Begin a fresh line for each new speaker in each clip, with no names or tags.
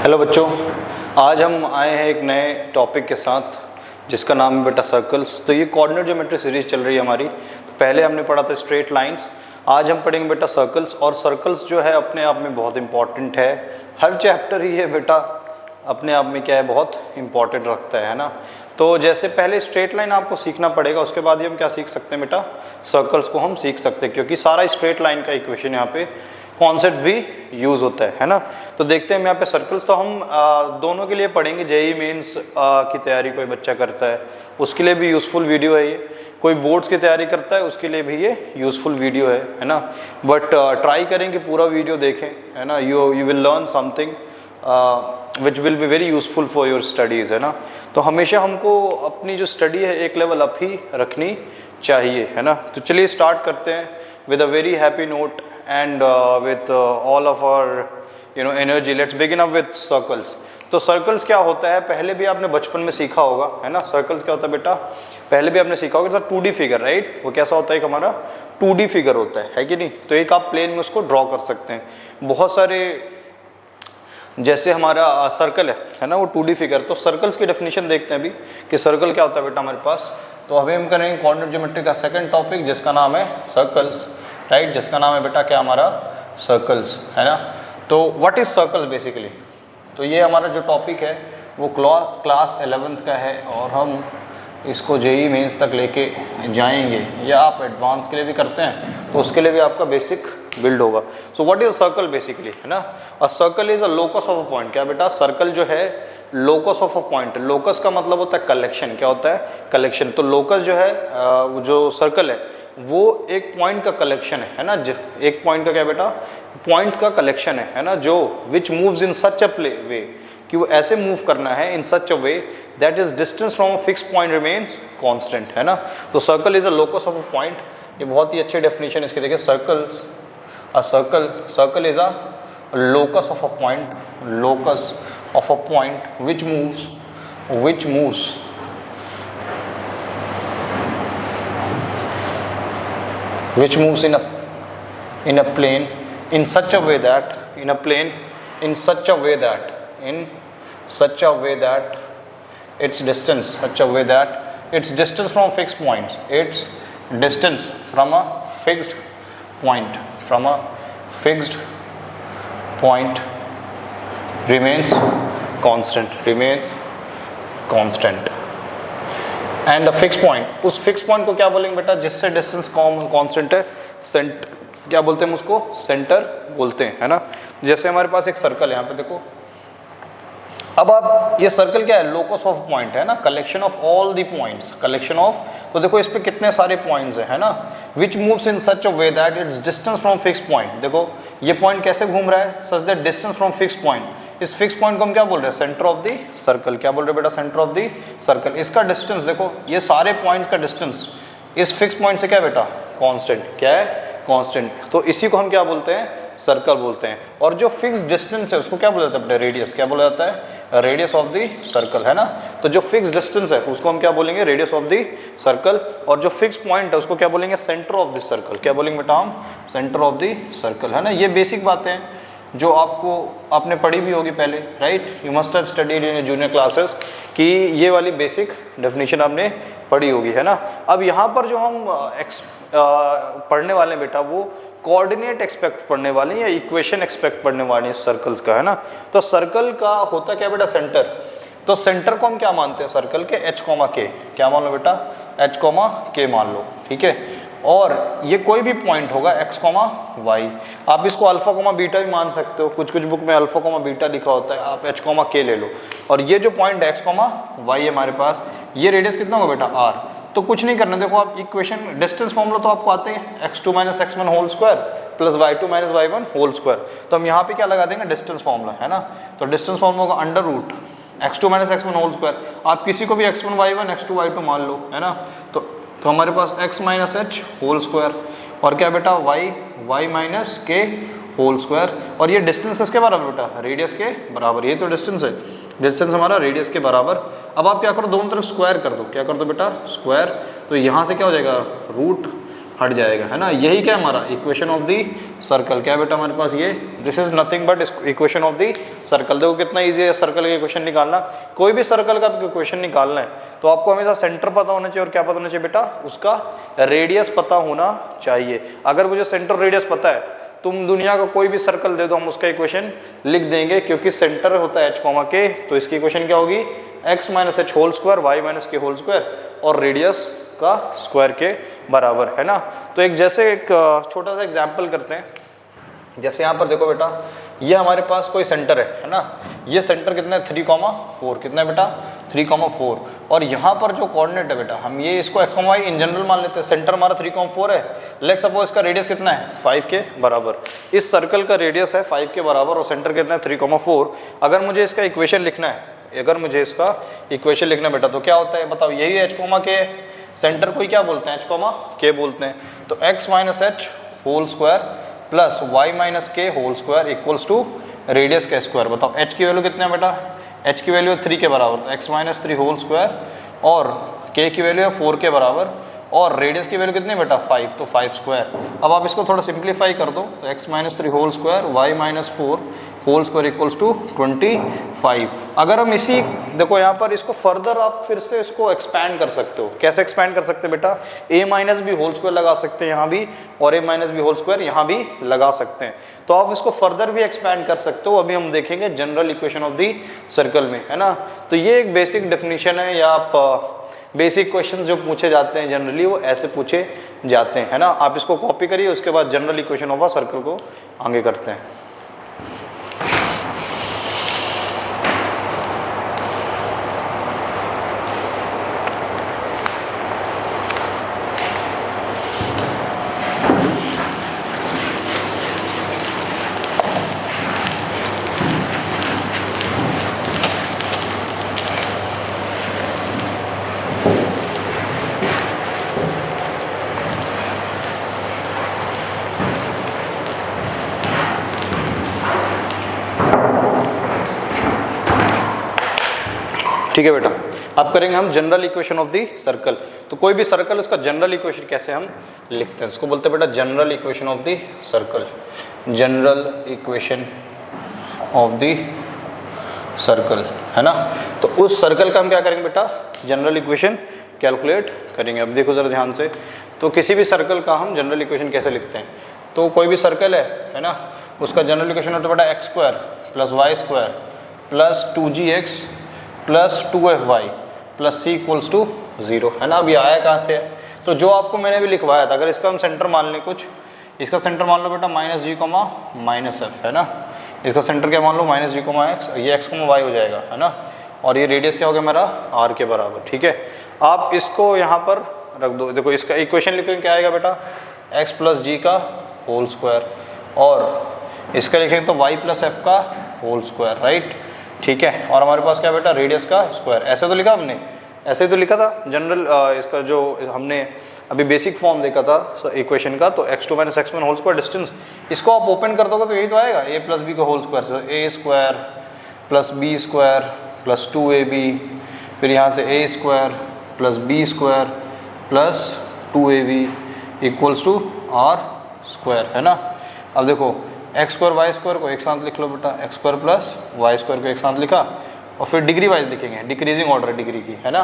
Hello बच्चों, आज हम आए हैं एक नए टॉपिक के साथ जिसका नाम है बेटा सर्कल्स। तो ये कोऑर्डिनेट ज्योमेट्री सीरीज चल रही है हमारी। तो पहले हमने पढ़ा था स्ट्रेट लाइंस, आज हम पढ़ेंगे बेटा सर्कल्स। और सर्कल्स जो है अपने आप में बहुत इंपॉर्टेंट है, हर चैप्टर ही है बेटा अपने आप में क्या है, बहुत इंपॉर्टेंट रखता है ना। तो जैसे पहले स्ट्रेट लाइन आपको सीखना पड़ेगा, उसके बाद ही हम क्या सीख सकते हैं बेटा, सर्कल्स को हम सीख सकते हैं, क्योंकि सारा स्ट्रेट लाइन का इक्वेशन यहाँ पे कॉन्सेप्ट भी यूज़ होता है ना। तो देखते हैं यहाँ पे सर्कल्स। तो हम दोनों के लिए पढ़ेंगे, जेईई मेंस की तैयारी कोई बच्चा करता है उसके लिए भी यूज़फुल वीडियो है ये, कोई बोर्ड्स की तैयारी करता है उसके लिए भी ये यूज़फुल वीडियो है ना। बट ट्राई करेंगे पूरा वीडियो देखें, है ना। You will learn something which will be very useful for your studies, है ना। तो हमेशा हमको अपनी जो स्टडी है एक लेवल अप ही रखनी चाहिए, है ना। तो चलिए स्टार्ट करते हैं with a very happy note and with all of our energy. Let's begin up with circles. तो सर्कल्स क्या होता है, पहले भी आपने बचपन में सीखा होगा, है ना। सर्कल्स क्या होता है बेटा, पहले भी आपने सीखा होगा। 2D figure, right. वो कैसा होता है, एक हमारा 2D फिगर होता है कि नहीं। तो एक आप प्लेन में उसको ड्रॉ कर सकते हैं। बहुत सारे जैसे हमारा सर्कल है ना, वो 2D फिगर। तो सर्कल्स की डेफिनेशन देखते हैं अभी कि सर्कल क्या होता है बेटा हमारे पास। तो अभी हम करेंगे कोऑर्डिनेट ज्योमेट्री का सेकंड टॉपिक जिसका नाम है सर्कल्स, राइट। जिसका नाम है बेटा क्या हमारा, सर्कल्स, है ना। तो व्हाट इज सर्कल्स बेसिकली। तो ये हमारा जो टॉपिक है वो क्लास 11th का है और हम इसको जेईई मेंस तक लेके जाएंगे, या आप एडवांस के लिए भी करते हैं तो उसके लिए भी आपका बेसिक बिल्ड होगा। So what is circle basically, है ना। अ circle is a locus of a point. क्या बेटा, सर्कल जो है locus of a point. Locus का मतलब होता है कलेक्शन। क्या होता है, कलेक्शन। तो लोकस जो है जो सर्कल है वो एक पॉइंट का कलेक्शन है ना। एक पॉइंट का क्या बेटा, पॉइंट्स का कलेक्शन है ना, जो विच मूव्स इन सच अ वे, कि वो ऐसे मूव करना है in such a way that is distance from a fix point remains constant, है ना। तो circle is a locus of a point. ये बहुत ही अच्छी डेफिनेशन इसकी देखिए, circles a circle is a locus of a point, locus of a point which moves in a plane in such a way that its distance from fixed points, its distance from a fixed point remains constant and the fix point, उस fix point को क्या बोलेंगे बेटा, जिससे distance constant है, क्या बोलते हैं उसको, सेंटर बोलते हैं, है ना। जैसे हमारे पास एक सर्कल है, यहाँ पे देखो। अब आप ये सर्कल क्या है, लोकस ऑफ पॉइंट है ना, collection of all the points, collection of. तो देखो इस पे कितने सारे पॉइंट्स है ना। विच moves in such a way that it's distance from fix point. देखो ये पॉइंट कैसे घूम रहा है, such that distance from fix point. इस फिक्स पॉइंट को हम क्या बोल रहे हैं, सेंटर ऑफ द सर्कल। क्या बोल रहे हैं बेटा, सेंटर ऑफ द सर्कल। इसका डिस्टेंस देखो, ये सारे पॉइंट्स का डिस्टेंस इस फिक्स पॉइंट से क्या बेटा, कांस्टेंट। क्या है, कांस्टेंट। तो इसी को हम क्या बोलते हैं, सर्कल बोलते हैं। और जो फिक्स डिस्टेंस है उसको क्या बोला जाता है बेटा, रेडियस। क्या बोला जाता है, रेडियस ऑफ द सर्कल, है ना। तो जो फिक्स डिस्टेंस है उसको हम क्या बोलेंगे, रेडियस ऑफ द सर्कल। और जो फिक्स पॉइंट है उसको क्या बोलेंगे, सेंटर ऑफ द सर्कल। क्या बोलेंगे बेटा हम, सेंटर ऑफ द सर्कल, है ना। ये बेसिक बातें हैं जो आपने पढ़ी भी होगी पहले, right. You must have studied in junior classes कि ये वाली बेसिक डेफिनेशन आपने पढ़ी होगी, है ना। अब यहाँ पर जो हम पढ़ने वाले हैं बेटा, वो कोऑर्डिनेट एक्सपेक्ट पढ़ने वाले हैं या इक्वेशन एक्सपेक्ट पढ़ने वाले हैं सर्कल्स का, है ना। तो सर्कल का होता क्या बेटा, सेंटर। तो सेंटर को हम क्या मानते हैं सर्कल के, h, k। क्या मान लो बेटा, h, k मान लो, ठीक है। और ये कोई भी पॉइंट होगा x, y। आप इसको अल्फा, बीटा भी मान सकते हो, कुछ बुक में अल्फा, बीटा लिखा होता है, आप h, k ले लो। और ये जो पॉइंट x, y है हमारे पास, ये रेडियस कितना होगा बेटा, r। तो कुछ नहीं करना, देखो आप इक्वेशन डिस्टेंस फॉर्मूला तो आपको आते हैं, x2 - x1 whole square plus y2 - y1 whole square. तो हम यहाँ पे क्या लगा देंगे, डिस्टेंस फॉर्मूला, है ना। तो डिस्टेंस फॉर्मूला का under root x2 - x1 whole square. आप किसी को भी x1 y1 x2 y2 मान लो, है ना। तो हमारे पास x - h होल स्क्वायर और क्या बेटा y - k होल स्क्वायर। और ये डिस्टेंस किसके बराबर बेटा, रेडियस के बराबर। ये तो डिस्टेंस है, डिस्टेंस हमारा रेडियस के बराबर। अब आप क्या करो, दोनों तरफ स्क्वायर कर दो। क्या कर दो बेटा, स्क्वायर। तो यहाँ से क्या हो जाएगा, रूट हट जाएगा, है ना। यही क्या हमारा इक्वेशन ऑफ दी सर्कल, क्या बेटा हमारे पास ये, this is nothing but equation of the circle. देखो कितना इजी है सर्कल का इक्वेशन निकालना। कोई भी सर्कल का इक्वेशन निकालना है तो आपको हमेशा सेंटर पता होना चाहिए और क्या पता होना चाहिए बेटा, उसका रेडियस पता होना चाहिए। अगर मुझे सेंटर रेडियस पता है, तुम दुनिया का कोई भी सर्कल दे दो हम उसका इक्वेशन लिख देंगे, क्योंकि सेंटर होता है h, k, तो इसकी इक्वेशन क्या होगी, x minus H whole square y minus के होल स्क्वायर और रेडियस का स्क्वायर के बराबर, है ना। तो एक जैसे एक छोटा सा एग्जाम्पल करते हैं। जैसे यहाँ पर देखो बेटा, ये हमारे पास कोई सेंटर है ना। ये सेंटर कितना है 3,4, कितना है बेटा 3,4। और यहाँ पर जो कोऑर्डिनेट है बेटा, हम ये इसको x, y इन जनरल मान लेते हैं। सेंटर हमारा 3,4 है, लेट्स सपोज इसका रेडियस कितना है 5 के बराबर। इस सर्कल का रेडियस है 5 के बराबर और सेंटर कितना है 3,4। अगर मुझे इसका इक्वेशन लिखना है, अगर मुझे इसका इक्वेशन लिखना बेटा, तो क्या होता है बताओ, यही h, k, सेंटर को ही क्या बोलते हैं h, k बोलते हैं। तो x minus H whole square plus y minus के whole square equals to radius का स्क्वायर। बताओ h की वैल्यू कितना है बेटा, h की वैल्यू 3 के बराबर, तो x माइनस 3 होल स्क्वायर और k की वैल्यू है 4 के बराबर और रेडियस की वैल्यू कितनी है बेटा 5, तो 5 स्क्वायर। अब आप इसको थोड़ा सिंप्लीफाई कर दो, तो x minus 3 whole square y minus 4 whole square equals to 25। अगर हम इसी देखो यहाँ पर इसको फर्दर आप फिर से इसको एक्सपैंड कर सकते हो। कैसे एक्सपैंड कर सकते हैं बेटा, a माइनस भी होल स्क्वायर लगा सकते हैं यहाँ भी और a माइनस भी होल स्क्वायर यहाँ भी लगा सकते हैं। तो आप इसको फर्दर भी एक्सपैंड कर सकते हो। अभी हम देखेंगे general equation of the circle में, है ना। तो ये एक बेसिक डेफिनेशन है, या आप बेसिक क्वेश्चन जो पूछे जाते हैं जनरली वो ऐसे पूछे जाते हैं, है ना। आप इसको कॉपी करिए, उसके बाद general equation of a circle को आगे करते हैं। ठीक है बेटा, अब करेंगे हम general equation of the circle. तो कोई भी सर्कल उसका जनरल इक्वेशन कैसे हम लिखते हैं, इसको बोलते हैं बेटा general equation of the circle. General equation of the circle, है ना। तो उस सर्कल का हम क्या करेंगे बेटा, जनरल इक्वेशन कैलकुलेट करेंगे। अब देखो जरा ध्यान से, तो किसी भी सर्कल का हम जनरल इक्वेशन कैसे लिखते हैं। तो कोई भी सर्कल है ना, उसका जनरल इक्वेशन होता है बेटा X square plus Y square plus 2gx plus 2fy plus c equals to 0, है ना। अब ये आया कहाँ से है, तो जो आपको मैंने भी लिखवाया था, अगर इसका हम सेंटर मान लें कुछ, इसका सेंटर मान लो बेटा माइनस जी कोमा माइनस एफ, है ना। इसका सेंटर क्या मान लो माइनस जी कोमा एक्स, ये एक्स कोमा वाई हो जाएगा, है ना। और ये रेडियस क्या हो गया मेरा आर के बराबर, ठीक है। आप इसको यहाँ पर रख दो। देखो इसका इक्वेशन लिखेंगे क्या आएगा बेटा, एक्स प्लस जी का होल स्क्वायर और इसका लिखेंगे तो वाई प्लस एफ का होल स्क्वायर, राइट, ठीक है। और हमारे पास क्या बेटा रेडियस का स्क्वायर। ऐसे तो लिखा हमने, ऐसे ही तो लिखा था जनरल इसका जो हमने अभी बेसिक फॉर्म देखा था इक्वेशन का, तो x2 minus x1 whole square distance, इसको आप ओपन कर दोगे तो यही तो आएगा a प्लस बी का whole square, a square plus B square plus 2ab, फिर यहाँ से a square plus B square plus 2ab equals to are square, है ना। अब देखो एक्स स्क्वायर वाई स्क्वायर को एक साथ लिख लो बेटा, X square plus Y square को एक साथ लिखा और फिर डिग्री वाइज लिखेंगे, डिक्रीजिंग ऑर्डर डिग्री की, है ना।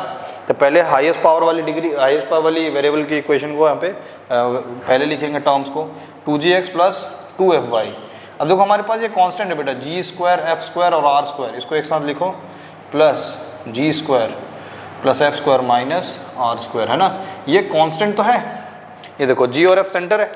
तो पहले हाईएस्ट पावर वाली डिग्री, हाईएस्ट पावर वाली वेरिएबल की इक्वेशन को यहाँ पे पहले लिखेंगे टर्म्स को, 2gx प्लस 2fy। अब देखो हमारे पास ये कांस्टेंट है बेटा, जी स्क्वायर एफ स्क्वायर और आर स्क्वायर, इसको एक साथ लिखो plus G square plus F square minus R square, है ना। ये कांस्टेंट तो है, ये देखो जी और एफ सेंटर है,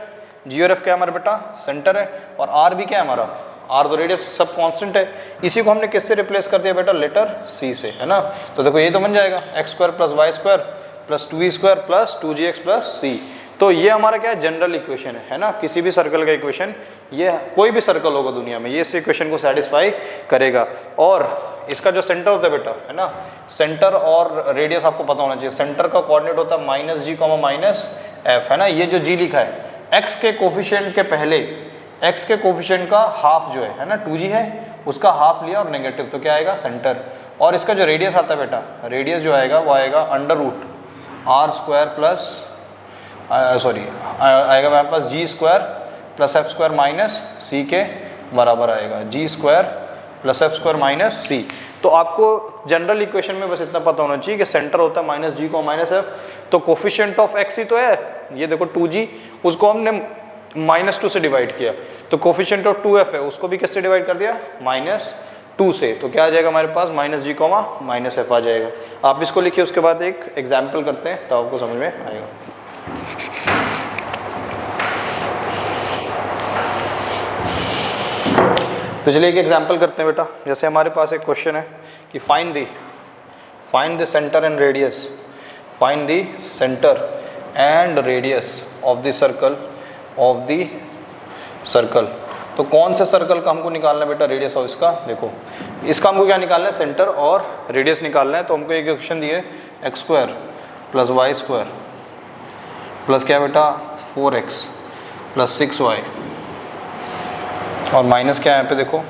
जी और एफ क्या है हमारा बेटा सेंटर है, और आर भी क्या है हमारा, आर तो रेडियस सब कांस्टेंट है। इसी को हमने किससे रिप्लेस कर दिया बेटा, लेटर सी से, है ना। तो देखो ये तो बन जाएगा x square plus Y square plus 2e square plus 2gx plus c. तो ये हमारा क्या है जनरल इक्वेशन है ना, किसी भी सर्कल का इक्वेशन, ये कोई भी सर्कल होगा दुनिया में ये इस इक्वेशन को सेटिस्फाई करेगा। और इसका जो सेंटर होता है बेटा, है ना, सेंटर और रेडियस आपको पता होना चाहिए। सेंटर का कोऑर्डिनेट होता है माइनस जी कॉमा माइनस एफ, है ना। ये जो जी लिखा है एक्स के कोफिशिएंट के पहले, एक्स के कोफिशिएंट का हाफ जो है ना 2g है, उसका हाफ लिया और नेगेटिव, तो क्या आएगा सेंटर। और इसका जो रेडियस आता है बेटा, रेडियस जो आएगा वो आएगा under root r square plus sorry आएगा मेरे पास g square plus F square minus c के बराबर आएगा, g square plus F square minus c. तो आपको जनरल इक्वेशन में बस इतना पता होना चाहिए कि सेंटर होता है माइनस जी को माइनस एफ, तो कोफिशिएंट ऑफ एक्स ही तो है, ये देखो 2g, उसको हमने -2 से डिवाइड किया, तो कोफिशिएंट ऑफ 2f है, उसको भी किससे डिवाइड कर दिया, -2 से, तो क्या आ जाएगा हमारे पास माइनस जी कोमा माइनस एफ आ जाएगा। आप इसको लिखिए, उसके बाद एक एग्जाम्पल करते हैं तो आपको समझ में आएगा। तो चलिए एक एग्जाम्पल करते हैं बेटा। जैसे हमारे पास एक क्वेश्चन है कि find the centre and radius, find the centre and radius of the circle, तो कौन से सर्कल का हमको निकालना है बेटा रेडियस ऑफ इसका, देखो इसका हमको क्या निकालना है, सेंटर और रेडियस निकालना है। तो हमको एक क्वेश्चन दिए X square plus Y square plus क्या बेटा 4x प्लस 6y और माइनस क्या है यहाँ पे देखो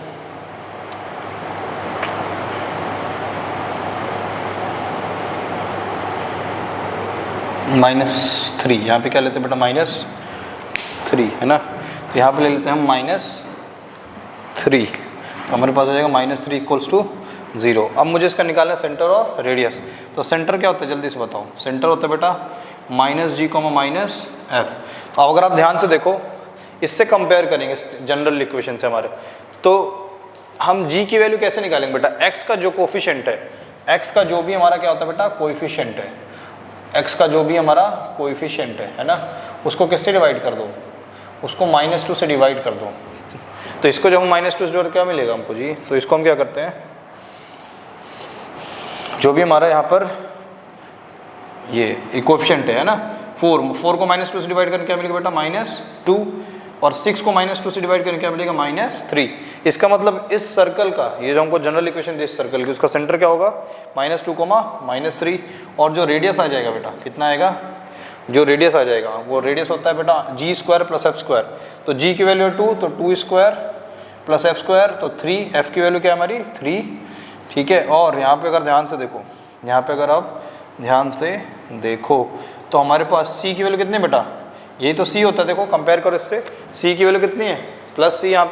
-3, यहाँ पे क्या लेते हैं बेटा -3 है ना, तो यहाँ पे ले लेते हैं हम -3, तो हमारे पास हो जाएगा -3 इक्वल्स टू 0। अब मुझे इसका निकालना है सेंटर और रेडियस, तो सेंटर क्या होता है जल्दी से बताओ, सेंटर होता है बेटा -g, -f। तो अगर आप ध्यान से देखो, इससे कंपेयर करेंगे जनरल इक्वेशन से हमारे, तो हम g की वैल्यू कैसे निकालेंगे बेटा, x का जो कोफिशिएंट है, x का जो भी हमारा क्या होता है बेटा कोएफिशिएंट है, x का जो भी हमारा कोएफिशिएंट है ना, उसको किससे डिवाइड कर दो, उसको -2 से डिवाइड कर दो। तो इसको जब हम -2 से जोड़ क्या मिलेगा हमको जी, तो इसको हम क्या करते हैं, जो भी हमारा यहाँ पर ये कोएफिशिएंट है ना 4 को -2 से डिवाइड करके क्या मिलेगा बेटा -2, और 6 को -2 से डिवाइड करके क्या मिलेगा -3। इसका मतलब इस सर्कल का, ये जो हमको जनरल इक्वेशन इस सर्कल की, उसका सेंटर क्या होगा -2, -3, और जो रेडियस आ जाएगा बेटा कितना आएगा, जो रेडियस आ जाएगा वो रेडियस होता है बेटा G square plus F square, तो जी की वैल्यू 2, तो 2 स्क्वायर प्लस एफ स्क्वायर, तो 3, एफ की वैल्यू क्या है हमारी 3, ठीक है। और यहाँ पे अगर ध्यान से देखो, यहाँ पे अगर आप ध्यान से देखो तो हमारे पास सी की वैल्यू कितनी है बेटा, यही तो सी होता है, देखो कंपेयर करो इससे, सी की वैल्यू कितनी है प्लस सी, यहाँ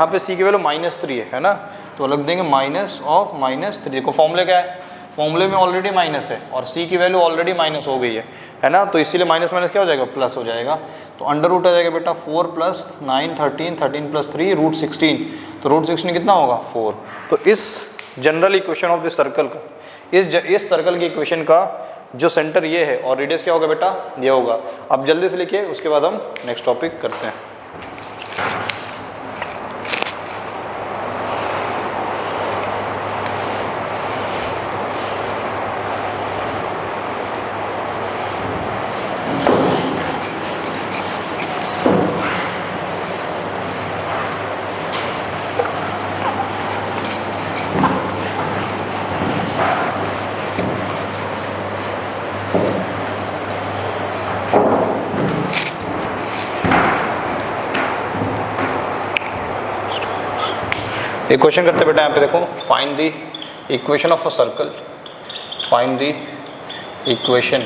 पे सी की वैल्यू -3 है ना, तो लग देंगे -3। देखो फॉर्मूले क्या है, फॉर्मूले में ऑलरेडी माइनस है और सी की वैल्यू ऑलरेडी माइनस हो गई है ना, तो इसीलिए माइनस क्या हो जाएगा प्लस हो जाएगा, तो अंडर रूट आ जाएगा बेटा 4 + 9 13, 13 + 3 √16, तो √16 कितना होगा 4। तो इस general equation of this circle का, इस सर्कल की इक्वेशन का जो सेंटर ये है और रेडियस क्या होगा बेटा ये होगा। अब जल्दी से लिखिए, उसके बाद हम नेक्स्ट टॉपिक करते हैं। एक क्वेश्चन करते बेटा, यहाँ पे देखो, find the equation of a circle, find the equation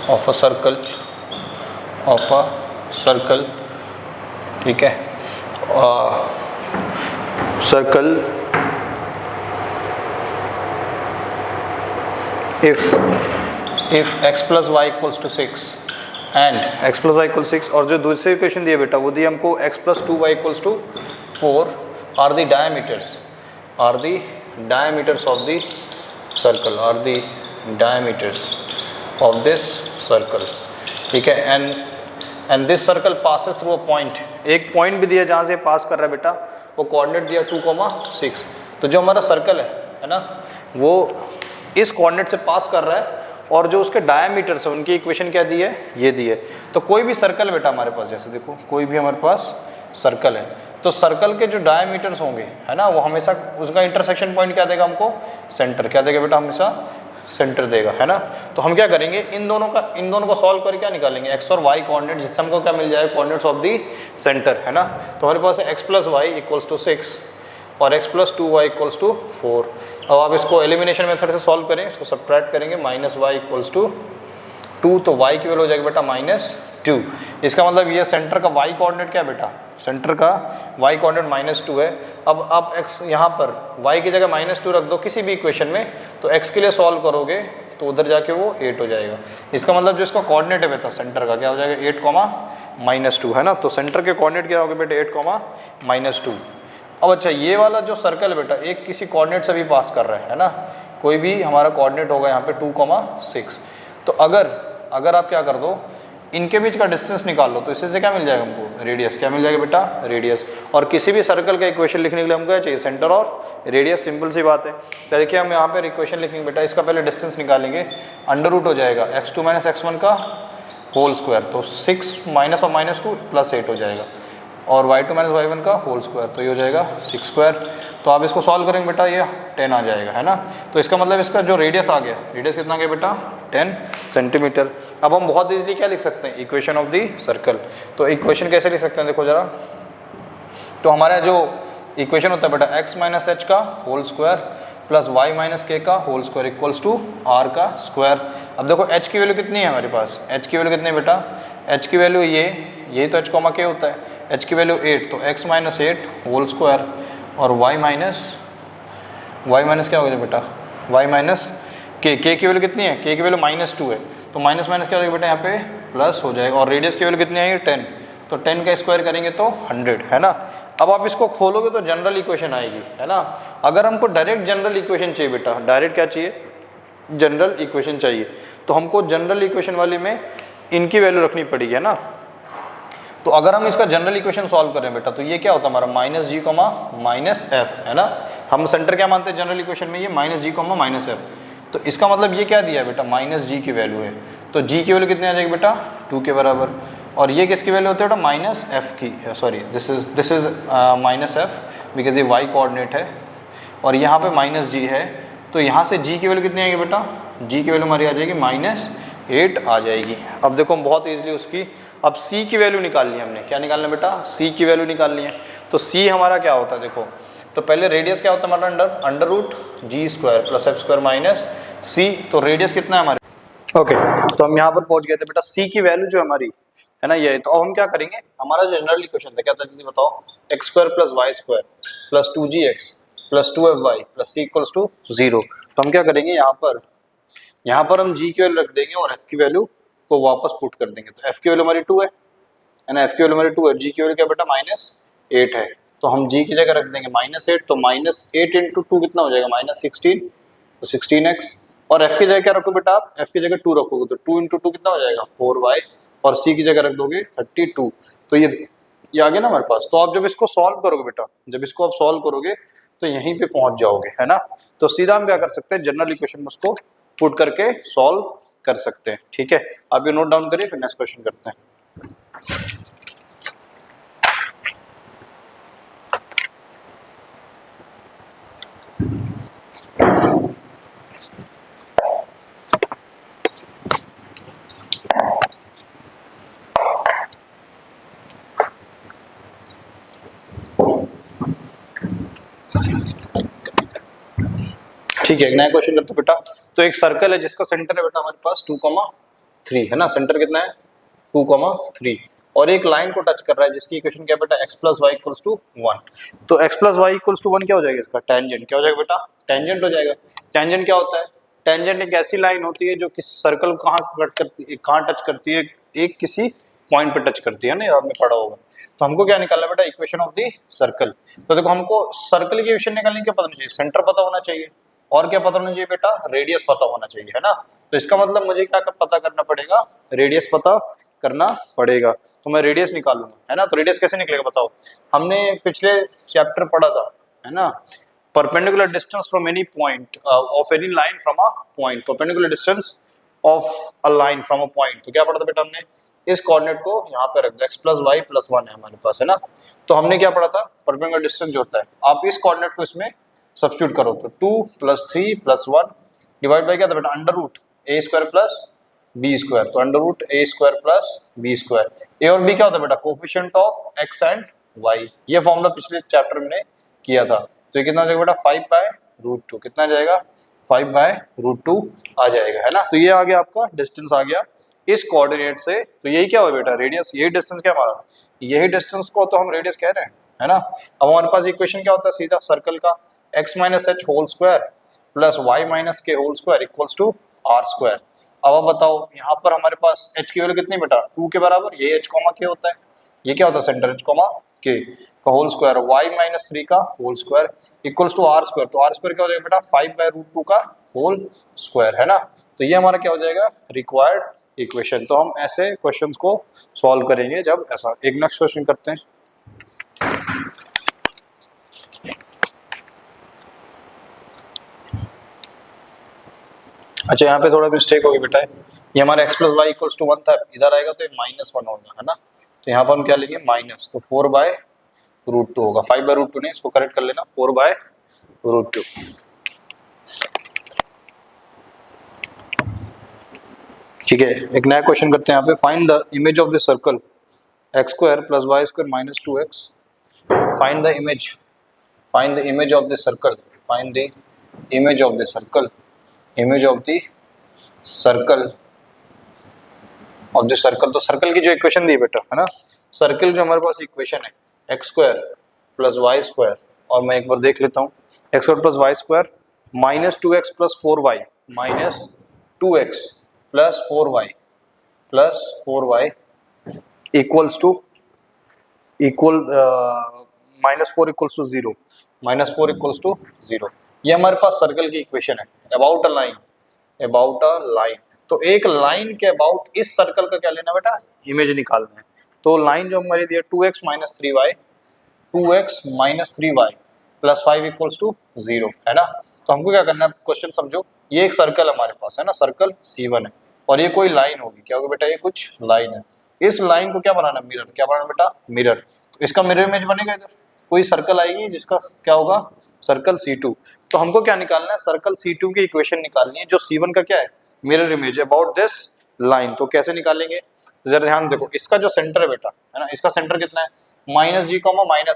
of a circle, ठीक है, circle if x + y = 6 and x + y = 6, और जो दूसरी इक्वेशन दी है बेटा वो दी हमको x + 2y = 4 are the diameters of the circle, are the diameters of this circle, ठीक है। and this circle passes through a point, एक पॉइंट भी दिया जहाँ से पास कर रहा है बेटा, वो कोऑर्डिनेट दिया 2,6, तो जो हमारा सर्कल है ना, वो इस कोऑर्डिनेट से पास कर रहा है, और जो उसके डायमीटर्स है उनकी इक्वेशन क्या दी है, ये दी है। तो कोई भी सर्कल बेटा हमारे पास, जैसे देखो कोई भी हमारे पास सर्कल है, तो सर्कल के जो डायमीटर्स होंगे है ना, वो हमेशा उसका इंटरसेक्शन पॉइंट क्या देगा हमको, सेंटर क्या देगा बेटा, हमेशा सेंटर देगा, है ना। तो हम क्या करेंगे, इन दोनों को सॉल्व करके क्या निकालेंगे, एक्स और वाई कोऑर्डिनेट, जिससे हमको क्या मिल जाएगा, कोऑर्डिनेट्स ऑफ दी सेंटर, है ना। तो हमारे पास x + y = 6 और x + 2y = 4। अब आप इसको एलिमिनेशन मेथड से सॉल्व करें, इसको सब्ट्रैक्ट करेंगे, -y = 2, तो y की वैल्यू हो जाएगी बेटा -2। इसका मतलब ये सेंटर का y कोऑर्डिनेट क्या है बेटा, सेंटर का y कोऑर्डिनेट -2 है। अब आप x यहाँ पर y की जगह -2 रख दो किसी भी इक्वेशन में, तो x के लिए सॉल्व करोगे तो उधर जाके वो 8 हो जाएगा। इसका मतलब जो इसका कोऑर्डिनेट है बेटा सेंटर का क्या हो जाएगा 8, -2 है ना। तो सेंटर के कोऑर्डिनेट क्या होगा बेटा 8, -2। अब अच्छा ये वाला जो सर्कल बेटा एक किसी कोऑर्डिनेट से भी पास कर रहा है ना, कोई भी हमारा कोऑर्डिनेट होगा यहाँ पे 2, 6। तो अगर आप क्या कर दो इनके बीच का डिस्टेंस निकाल लो तो इससे से क्या मिल जाएगा हमको रेडियस। क्या मिल जाएगा बेटा रेडियस। और किसी भी सर्कल का इक्वेशन लिखने के लिए हमको क्या चाहिए सेंटर और रेडियस, सिंपल सी बात है। तो देखिए हम यहाँ पे इक्वेशन लिखेंगे बेटा, इसका पहले डिस्टेंस निकालेंगे, अंडर रूट हो जाएगा x2 - x1 का होल स्क्वायर, तो 6 माइनस और -2 +8 हो जाएगा, और y2 - y1 का होल स्क्वायर, तो ये हो जाएगा 6 स्क्वायर। तो आप इसको सॉल्व करेंगे बेटा ये 10 आ जाएगा है ना। तो इसका मतलब इसका जो रेडियस आ गया, रेडियस कितना आ गया बेटा 10 सेंटीमीटर। अब हम बहुत इजीली क्या लिख सकते हैं इक्वेशन ऑफ द सर्कल। तो इक्वेशन कैसे लिख सकते हैं देखो जरा, तो हमारा जो इक्वेशन होता है बेटा x - h का whole square plus y - k का whole square equals to r का स्क्वायर। अब देखो h की वैल्यू कितनी है हमारे पास, h की वैल्यू कितनी है बेटा, h की वैल्यू ये तो h, k होता है, h की वैल्यू 8, तो x - 8 होल स्क्वायर और y माइनस क्या हो गया बेटा y - k की वैल्यू कितनी है, k की वैल्यू -2 है, तो माइनस क्या हो जाएगा बेटा यहाँ पे प्लस हो जाएगा, और रेडियस की वैल्यू कितनी आएगी 10, तो 10 का स्क्वायर करेंगे तो 100 है ना। अब आप इसको खोलोगे तो जनरल इक्वेशन आएगी है ना। अगर हमको डायरेक्ट जनरल इक्वेशन चाहिए बेटा, डायरेक्ट क्या चाहिए जनरल इक्वेशन चाहिए, तो हमको जनरल इक्वेशन वाले में इनकी वैल्यू रखनी पड़ेगी है ना। तो अगर हम इसका जनरल इक्वेशन सॉल्व करें बेटा, तो ये क्या होता है हमारा -g, -f है ना। हम सेंटर क्या मानते हैं जनरल इक्वेशन में, ये -g, -f। तो इसका मतलब ये क्या दिया है बेटा -g की वैल्यू है, तो g की वैल्यू कितनी आ जाएगी बेटा 2 के बराबर, और ये किसकी वैल्यू होती है बेटा -f की, sorry this is -f because ये y कोऑर्डिनेट है, और यहाँ पे -g है, तो यहाँ से g की वैल्यू कितनी आएगी बेटा, g की वैल्यू हमारी आ जाएगी -8 आ जाएगी। अब देखो हम बहुत ईजिली उसकी अब c की वैल्यू निकालनी है, हमने क्या निकालना है बेटा c की वैल्यू निकालनी है। तो c हमारा क्या होता है देखो, तो पहले रेडियस क्या होता है हमारा under root g square plus f square minus c, तो रेडियस कितना है हमारे ओके। तो हम यहाँ पर पहुंच गए थे बेटा, c की वैल्यू जो हमारी है ना ये, तो अब हम क्या करेंगे, हमारा जो जनरल इक्वेशन था क्या था जल्दी बताओ, x square plus y square plus 2gx plus 2fy plus c equals to 0। तो हम क्या करेंगे यहाँ पर हम g की वैल्यू रख देंगे और f की वैल्यू को वापस पुट कर देंगे। तो f की वैल्यू हमारी 2 है ना, f की वैल्यू हमारी 2 है, g की वैल्यू क्या बेटा -8 है, तो हम g की जगह रख देंगे -8, तो -8 इंटू 2 कितना हो जाएगा -16, तो 16x, और f की जगह क्या रखो बेटा आप, f की जगह 2 रखोगे तो 2 इंटू 2 कितना हो जाएगा 4y, और c की जगह रख दोगे 32, तो ये आ गया ना हमारे पास। तो आप जब इसको सॉल्व करोगे बेटा, जब इसको आप सॉल्व करोगे तो यहीं पे पहुंच जाओगे है ना। तो सीधा हम क्या कर सकते हैं जनरल इक्वेशन में उसको पुट करके सॉल्व कर सकते हैं, ठीक है। आप ये नोट डाउन करिए, फिर नेक्स्ट क्वेश्चन करते हैं। ठीक है, नया क्वेश्चन करते बेटा। तो एक सर्कल है जिसका सेंटर है बेटा हमारे पास 2,3 है ना, सेंटर कितना है 2,3, और एक लाइन को टच कर रहा है जिसकी इक्वेशन क्या है बेटा x plus Y equals to 1। तो x plus Y equals to 1 क्या हो जाएगा इसका टेंजेंट, क्या हो जाएगा बेटा टेंजेंट हो जाएगा। टेंजेंट क्या होता है, टेंजेंट एक ऐसी लाइन होती है जो किसी सर्कल को कहाँ कट करती है, कहाँ टच करती है, एक किसी पॉइंट पे टच करती है ना, आपने पढ़ा होगा। तो हमको क्या निकालना बेटा इक्वेशन ऑफ द सर्कल। तो देखो हमको सर्कल की इक्वेशन निकालने क्या पता होना चाहिए, सेंटर पता होना चाहिए, और क्या पता होना चाहिए बेटा रेडियस पता होना चाहिए है ना। तो इसका मतलब मुझे क्या पता करना पड़ेगा, रेडियस पता करना पड़ेगा। तो मैं रेडियस निकालूंगा है ना। तो रेडियस कैसे निकलेगा बताओ, हमने पिछले चैप्टर पढ़ा था है ना, perpendicular distance from any point of any line from a point, perpendicular distance of a line from a point. तो क्या पढ़ा था बेटा हमने, इस कोऑर्डिनेट को यहाँ पे रख दो, x प्लस वाई प्लस 1 है हमारे पास है ना। तो हमने क्या पढ़ा था, परपेंडिकुलर डिस्टेंस जो होता है, आप इस कोऑर्डिनेट को इसमें सब्स्टिट्यूट करो, तो 2 प्लस 3 प्लस 1 डिवाइड बाई क्या था बेटा under root a square plus B square, तो under root a square plus B square. A और बी क्या होता है बेटा coefficient of x and y, ये फॉर्मूला पिछले चैप्टर में किया था। तो ये कितना आ जाएगा बेटा 5/√2, कितना आ जाएगा 5/√2 आ जाएगा है ना। तो ये आ गया आपका डिस्टेंस आ गया इस कोऑर्डिनेट से, तो यही क्या हुआ बेटा, रेडियस, यही डिस्टेंस क्या हमारा, यही डिस्टेंस को तो हम रेडियस कह रहे हैं, है ना। अब हमारे पास इक्वेशन क्या होता है सीधा सर्कल का, x minus H whole square plus y minus के whole square equals to are square. अब आप बताओ यहाँ पर हमारे पास h की वैल्यू कितनी बेटा, 2 के बराबर, ये h कॉमा के होता है, ये क्या होता है सेंटर h कॉमा के का होल स्क्वायर, y माइनस 3 का whole square equals to are square, तो आर स्क्वायर क्या हो जाएगा बेटा 5/√2 का होल स्क्वायर, है ना। तो ये हमारा क्या हो जाएगा रिक्वायर्ड इक्वेशन। तो हम ऐसे क्वेश्चंस को सॉल्व करेंगे जब ऐसा। एक नेक्स्ट क्वेश्चन करते हैं। अच्छा यहाँ पे थोड़ा मिस्टेक होगी बेटा, ये हमारा x plus Y equals to 1 था, इधर आएगा तो ये -1 होगा, है ना। तो यहाँ पर हम क्या लेंगे माइनस, तो 4/√2 होगा, 5/√2 नहीं, इसको करेक्ट कर लेना 4/√2। ठीक है, एक नया क्वेश्चन करते हैं यहाँ पे। Find the image of the circle x square plus Y square minus 2x। Find the image, find the image of the circle, find the image of the circle, image of the circle of the circle. तो circle की जो equation दी बेटा, है ना, circle जो हमारे पास equation है x square plus Y square, और मैं एक बार देख लेता हूँ, x square plus Y square minus 2x plus 4y, minus 2x plus 4y equals to equal -4 equals to 0, -4 equals to 0। ये हमारे पास सर्कल की इक्वेशन है। About a line, about a line, तो एक लाइन के अबाउट इस सर्कल का क्या लेना बेटा, इमेज निकालना है। तो लाइन जो हमारी दी है 2x minus 3y, 2x minus 3y plus 5 equals to 0, है ना। तो हमको क्या करना है, क्वेश्चन समझो, ये एक सर्कल हमारे पास है ना, सर्कल C1 है, और ये कोई लाइन होगी, क्या होगा बेटा, ये कुछ लाइन है। इस लाइन को क्या बनाना, मिरर, क्या बनाना बेटा, मिरर। तो इसका मिरर इमेज बनेगा, इधर कोई सर्कल आएगी जिसका क्या होगा, सर्कल C2। तो हमको क्या निकालना है, सर्कल C2 की इक्वेशन निकालनी है जो C1 का क्या है, mirror image about this line. तो कैसे निकालेंगे, तो जरा ध्यान देखो, इसका जो सेंटर है बेटा, है ना, इसका सेंटर कितना है -g,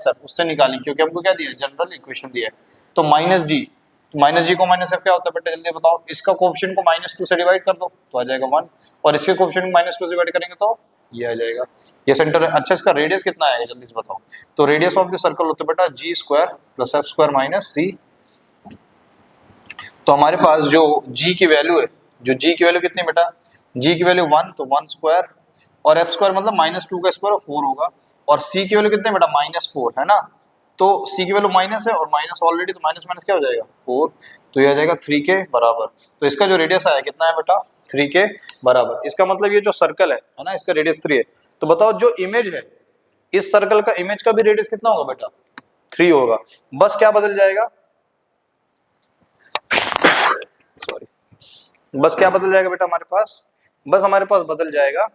-f, उससे निकालेंगे, क्योंकि हमको क्या दिया है, जनरल इक्वेशन दिया है। तो -g को -f क्या होता है बेटा, जल्दी बताओ। इसका कोएफिशिएंट को -2 से डिवाइड कर दो तो आ जाएगा 1, और इसके कोएफिशिएंट को -2 से डिवाइड करेंगे तो ये आ जाएगा, ये सेंटर है। अच्छा, इसका रेडियस कितना आएगा जल्दी से बताओ। तो रेडियस ऑफ द सर्कल होता है बेटा g square plus f square minus c। तो हमारे पास जो g की वैल्यू है, जो g की वैल्यू कितनी बेटा, g की वैल्यू 1, तो 1 स्क्वायर, और f स्क्वायर मतलब -2 का स्क्वायर 4 होगा, और c की वैल्यू कितनी बेटा -4, है ना। तो c की वैल्यू माइनस है, और माइनस ऑलरेडी, तो माइनस माइनस क्या हो जाएगा 4, तो ये आ जाएगा 3 के बराबर। तो इसका जो रेडियस आया कितना है बेटा, 3 के बराबर। इसका मतलब ये जो सर्कल है ना, इसका रेडियस 3 है। तो बताओ जो इमेज है इस सर्कल का, इमेज का भी रेडियस कितना होगा बेटा, 3 होगा। बस क्या बदल जाएगा, सॉरी, बस क्या बदल जाएगा बेटा हमारे पास, बस हमारे पास बदल जाएगा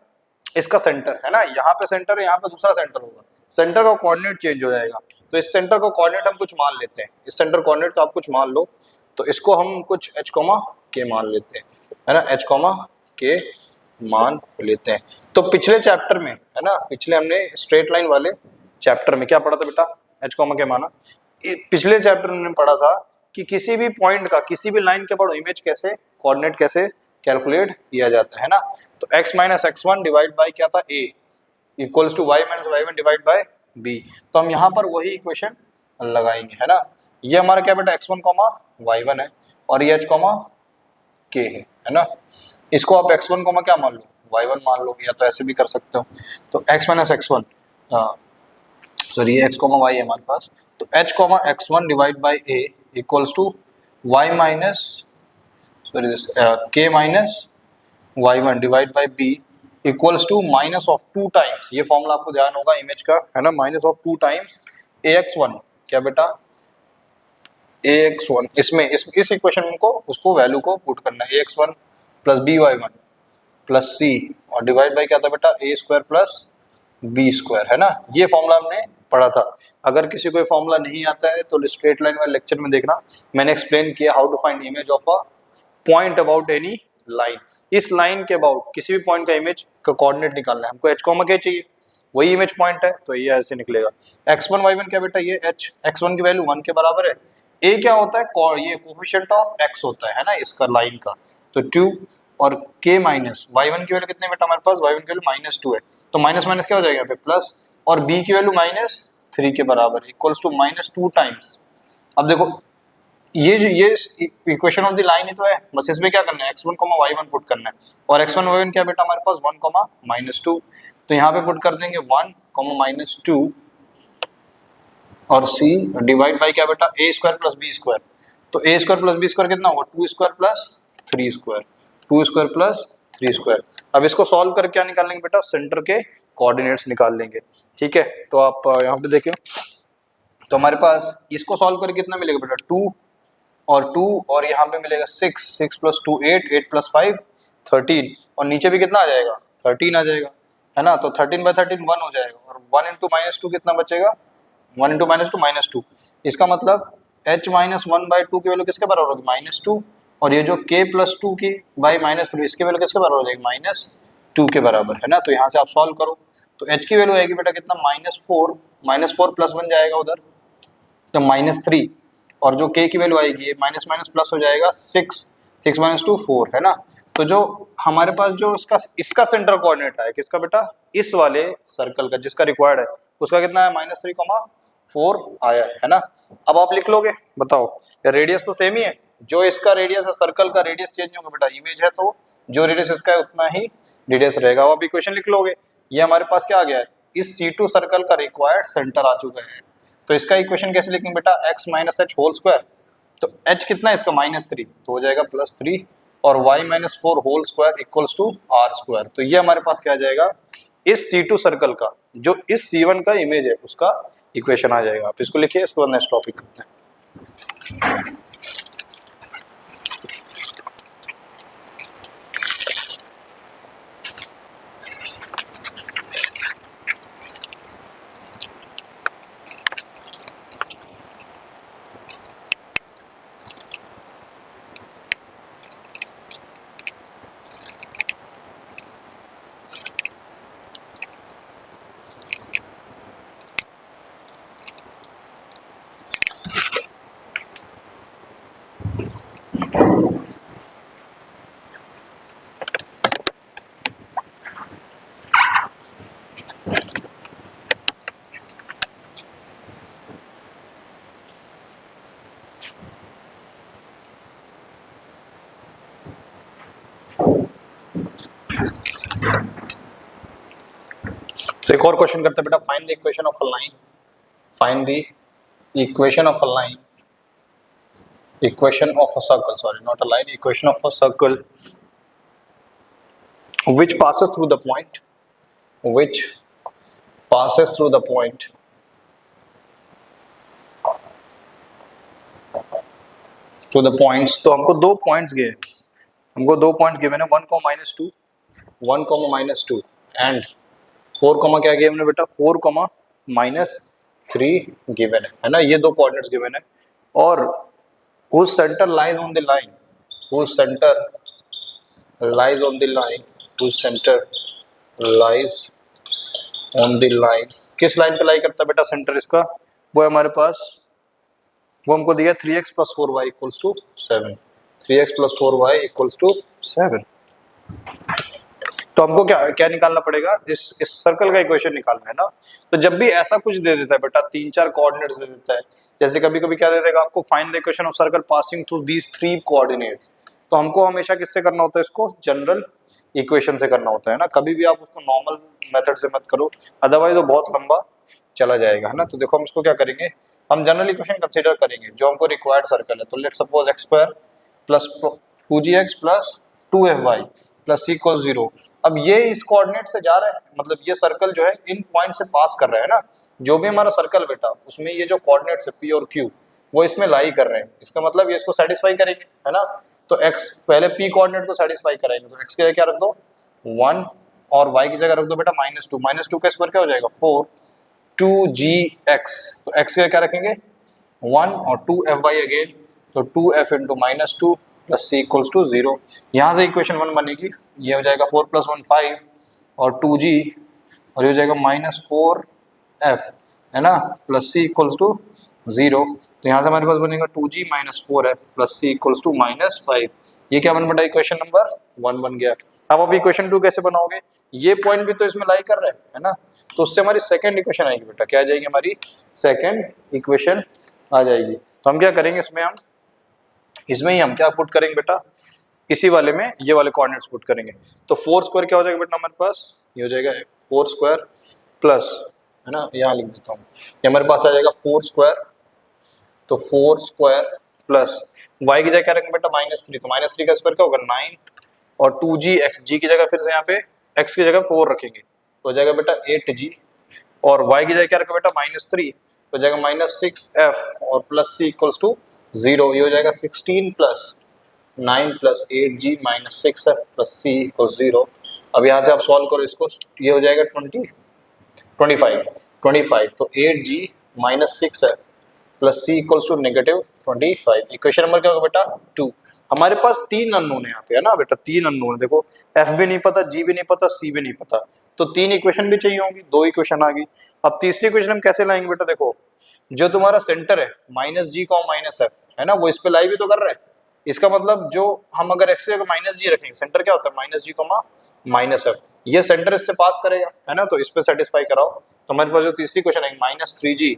इसका सेंटर, है ना, यहाँ पे सेंटर है, यहाँ पे दूसरा सेंटर होगा, सेंटर का कोऑर्डिनेट चेंज हो जाएगा। तो इस सेंटर का कोऑर्डिनेट हम कुछ मान लेते हैं, इस सेंटर कोऑर्डिनेट का आप कुछ मान लो, तो इसको हम कुछ h, k मान लेते हैं, है ना, h, k मान लेते हैं। तो पिछले चैप्टर में, है ना, पिछले हमने स्ट्रेट लाइन वाले चैप्टर में क्या पढ़ा था बेटा, h, k माना। पिछले चैप्टर में हमने पढ़ा था कि किसी भी पॉइंट का, किसी भी लाइन के बाद इमेज कैसे, कोऑर्डिनेट कैसे कैलकुलेट किया जाता है ना। तो x minus x1 divide by क्या था, a equals to y minus y1 divide by b। तो हम यहाँ पर वही इक्वेशन लगाएंगे, है ना। ये हमारा क्या बेटा x1 y1 है, और ये h k है ना। इसको आप x1 क्या मान लो, y1 मान लो, या तो ऐसे भी कर सकते हो। तो x माइनस x1, सॉरी ये x, y है हमारे पास, तो h, x1 divide by a equals to y minus, sorry this k minus y1 divide by b equals to minus of 2 times, ये फॉर्मूला आपको ध्यान होगा इमेज का, है ना, माइनस ऑफ 2 टाइम्स ax1, क्या बेटा ax1, इसमें इस इक्वेशन को, उसको वैल्यू को पुट करना है, ax1 plus by1 plus c, और डिवाइड बाई क्या था बेटा a square plus b square, है ना। ये फॉर्मूला हमने पढ़ा था। अगर किसी को फॉर्मूला नहीं आता है तो स्ट्रेट लाइन वाले लेक्चर में देखना, मैंने एक्सप्लेन किया how to find image of a point about any line. इस लाइन के अबाउट किसी भी पॉइंट का इमेज का कोऑर्डिनेट निकालना है हमको, h, k चाहिए, वही इमेज पॉइंट है, तो ये ऐसे निकलेगा। x1 y1 क्या बेटा, ये x1 की वैल्यू 1 के बराबर है, a क्या होता है, ये कोफिशिएंट ऑफ x होता है ना, इसका लाइन का, तो 2, और k माइनस y1 की वैल्यू कितनी बेटा हमारे पास, y1 की वैल्यू -2 है, तो माइनस माइनस क्या हो जाएगा यहाँ पे प्लस, और b की वैल्यू -3 के बराबर इक्वल्स टू -2 टाइम्स। अब देखो ये इक्वेशन ऑफ द लाइन ही तो है, बस इसमें क्या करना है x1 y1 पुट करना है, और x1 y1 क्या बेटा हमारे पास 1 -2, तो यहाँ पे पुट कर देंगे 1 -2 और c डिवाइड बाई क्या बेटा a square plus b square, तो a square plus b square कितना होगा 2 square plus 3 square, 2 square plus 3 square. अब इसको सॉल्व करके क्या निकाल लेंगे बेटा, सेंटर के कोऑर्डिनेट्स निकाल लेंगे, ठीक है। तो आप यहाँ पे देखें तो हमारे पास इसको सॉल्व करके कितना मिलेगा बेटा 2 और 2 और यहाँ पे मिलेगा 6, 6 प्लस 2 8, 8 प्लस 5 13, और नीचे भी कितना आ जाएगा 13 आ जाएगा, है ना। तो 13 बाई 13 1 हो जाएगा, और 1 इंटू -2 कितना बचेगा, 1 इंटू -2 -2, इसका मतलब h माइनस 1 बाई 2 की वैल्यू किसके बराबर होगी -2, और ये जो k प्लस 2 की बाई -3 इसकी वैल्यू किसके बराबर हो जाएगी -2 के बराबर, है ना। तो यहाँ से आप सॉल्व करो तो h की वैल्यू आएगी बेटा कितना -4 प्लस 1 जाएगा उधर तो -3, और जो k की वैल्यू आएगी माइनस माइनस प्लस हो जाएगा 6, 6 माइनस 2 4, है ना। तो जो हमारे पास जो इसका सेंटर कोऑर्डिनेट है किसका बेटा, इस वाले सर्कल का जिसका रिक्वायर्ड है उसका कितना है -3, 4 आया है ना। अब आप लिख लोगे, बताओ रेडियस तो सेम ही है, जो इसका रेडियस है सर्कल का रेडियस चेंज होगा बेटा, इमेज है तो जो रेडियस इसका है उतना ही रेडियस रहेगा। अब आप इक्वेशन लिख लोगे, ये हमारे पास क्या आ गया है, इस C2 सर्कल का रिक्वायर्ड सेंटर आ चुका है, तो इसका इक्वेशन कैसे लिखेंगे बेटा, x minus h whole square, तो h कितना है इसका -3, तो हो जाएगा +3, और y minus 4 whole square equals to r square. तो ये हमारे पास क्या आ जाएगा, इस C2 सर्कल का जो इस C1 का इमेज है उसका इक्वेशन आ जाएगा। आप इसको लिखिए, इसको नेक्स्ट टॉपिक करते हैं। तो एक और क्वेश्चन करते हैं बेटा, find the equation of a line, find the equation of a line, equation of a circle, sorry not a line, equation of a circle which passes through the point, which passes through the point to the points। तो हमको दो points giveaway, हमको दो points given है 1, -2, 1, -2 and 4, क्या given है बेटा 4, -3 given है ना। ये दो कोऑर्डिनेट्स गिवन है, और whose center lies on the line, whose center lies on the line, whose center lies on the line, किस लाइन पे लाई करता है बेटा सेंटर इसका, वो है हमारे पास, वो हमको दिया 3x + 4y = 7, 3x + 4y = 7। तो हमको क्या क्या निकालना पड़ेगा, इस सर्कल का इक्वेशन निकालना है ना। तो जब भी ऐसा कुछ दे देता है बेटा, 3-4 कोऑर्डिनेट्स दे देता है, जैसे कभी कभी क्या दे देगा आपको, find the equation of circle passing through these 3 coordinates, तो हमको हमेशा किससे करना होता है, इसको जनरल इक्वेशन से करना होता है ना। कभी भी आप उसको नॉर्मल मेथड से मत करो, अदरवाइज वो बहुत लंबा चला जाएगा, है ना। तो देखो हम इसको क्या करेंगे, हम जनरल इक्वेशन कंसीडर करेंगे जो हमको रिक्वायर्ड सर्कल है। तो let suppose x² + 2gx + 2fy + c = 0। अब ये इस कोऑर्डिनेट से जा रहा है, मतलब ये सर्कल जो है इन पॉइंट से पास कर रहा है ना। जो भी हमारा सर्कल बेटा, उसमें ये जो कोऑर्डिनेट्स है p और q वो इसमें लाई कर रहे हैं, इसका मतलब ये इसको सेटिस्फाई करेंगे, है ना। तो x पहले p कोऑर्डिनेट को सेटिस्फाई कराएंगे, तो x की जगह क्या रख दो 1, और y की जगह रख दो बेटा -2, -2 का स्क्वायर क्या हो जाएगा 4, 2gx, तो x का क्या रखेंगे 1 और 2fy अगेन, तो 2f × -2 + c = 0। यहाँ से इक्वेशन 1 बनेगी, ये हो जाएगा 4 + 1 5 और 2g, और ये हो जाएगा -4f, है ना, + c = 0, तो यहाँ से हमारे पास बनेगा 2g minus 4f plus c equals to -5। ये क्या बन बेटा इक्वेशन नंबर 1 बन गया। अब आप इक्वेशन 2 कैसे बनाओगे, ये पॉइंट भी तो इसमें लाई कर रहा है ना, तो उससे हमारी सेकंड इक्वेशन आएगी बेटा, क्या आ जाएगी हमारी सेकंड इक्वेशन आ जाएगी। तो हम क्या करेंगे इसमें ही हम क्या पुट करेंगे बेटा, इसी वाले में ये वाले कोऑर्डिनेट्स पुट करेंगे। तो 4 स्क्वायर क्या हो जाएगा बेटा हमारे पास, ये हो जाएगा 4 स्क्वायर प्लस, है ना, यहाँ लिख देता हूँ, ये हमारे पास आ जाएगा 4 स्क्वायर, तो 4 स्क्वायर प्लस y की जगह क्या रखेंगे बेटा -3, तो -3 का स्क्वायर क्या होगा 9, और 2g x, g की जगह फिर से यहाँ पे x की जगह 4 रखेंगे तो हो जाएगा बेटा 8g, और y की जगह क्या रखें बेटा -3 तो हो जाएगा -6f और प्लस c इक्वल्स टू 0, ये हो जाएगा 16 plus 9 plus 8g minus 6f plus c equals 0। अब यहाँ से आप सॉल्व करो इसको, ये हो जाएगा 25 तो 8g minus 6f plus c equals to -25। Equation number क्या होगा बेटा 2। हमारे पास 3 अननोन है यहाँ पे, है ना बेटा, 3 अननोन है, देखो एफ भी नहीं पता, जी भी नहीं पता, सी भी नहीं पता, तो 3 इक्वेशन भी चाहिए होंगी, 2 इक्वेशन आ गई। अब तीसरी इक्वेशन हम कैसे लाएंगे बेटा, देखो जो तुम्हारा सेंटर है -g, -f है ना, वो इस पे लाई भी तो कर रहा है, इसका मतलब जो हम अगर x की जगह -g रखेंगे, सेंटर क्या होता है -g, -f, ये सेंटर इससे पास करेगा, है ना, तो इस पे सेटिस्फाई कराओ। तो हमारे पास जो तीसरी क्वेश्चन है -3g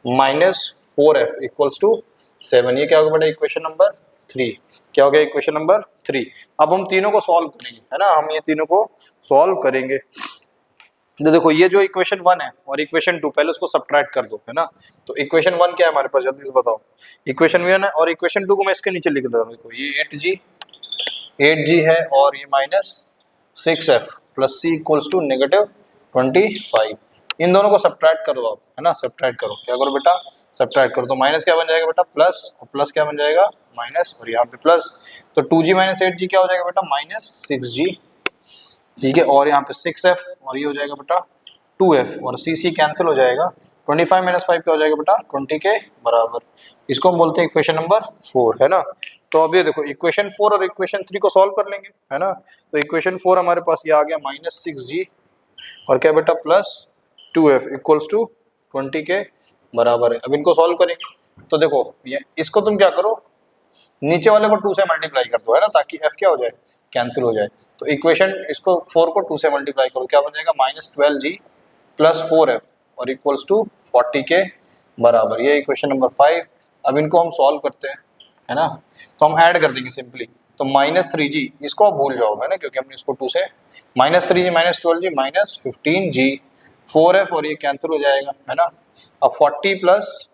minus 4f equals to 7, ये क्या होगा बेटा इक्वेशन नंबर 3, क्या हो गया इक्वेशन नंबर 3। अब हम तीनों को सॉल्व करेंगे, है ना, हम ये तीनों को सॉल्व करेंगे। तो देखो ये जो इक्वेशन 1 है और इक्वेशन 2, पहले उसको सब्ट्रैक्ट कर दो, है ना, तो इक्वेशन 1 क्या है हमारे पास, जल्दी से बताओ। इक्वेशन 1 है और इक्वेशन 2 को मैं इसके नीचे लिख देता हूँ, देखो ये 8g है और ये -6f plus c equals to -25। इन दोनों को सब्ट्रैक्ट करो आप, है ना, सब्ट्रैक्ट करो, क्या करो बेटा सब्ट्रैक्ट करो, तो माइनस क्या बन जाएगा बेटा प्लस, और प्लस क्या बन जाएगा माइनस, और यहाँ पे प्लस, तो 2g माइनस 8g क्या हो जाएगा बेटा -6g, ठीक है, और यहाँ पे 6f और ये हो जाएगा बेटा 2f और c कैंसिल हो जाएगा, 25 माइनस 5 क्या हो जाएगा बेटा 20 के बराबर। इसको हम बोलते हैं इक्वेशन नंबर 4, है ना। तो अब ये देखो इक्वेशन 4 और इक्वेशन 3 को सॉल्व कर लेंगे, है ना, तो इक्वेशन 4 हमारे पास ये आ गया -6g और क्या बेटा प्लस 2f इक्वल्स टू 20 के बराबर है। अब इनको सॉल्व करेंगे, तो देखो ये इसको तुम क्या करो, नीचे वाले को 2 से मल्टीप्लाई कर दो, है ना, ताकि f क्या हो जाए कैंसिल हो जाए। तो इक्वेशन इसको 4 को 2 से मल्टीप्लाई करो, क्या बन जाएगा -12g प्लस 4f और इक्वल्स टू 40 के बराबर, ये इक्वेशन नंबर 5। अब इनको हम सॉल्व करते हैं, है ना, तो हम ऐड कर देंगे सिंपली, तो -3g इसको आप भूल जाओगे, है ना, क्योंकि हमने इसको 2 से -3g -12g -15g 4f और ये कैंसिल हो जाएगा, है ना। अब 40 प्लस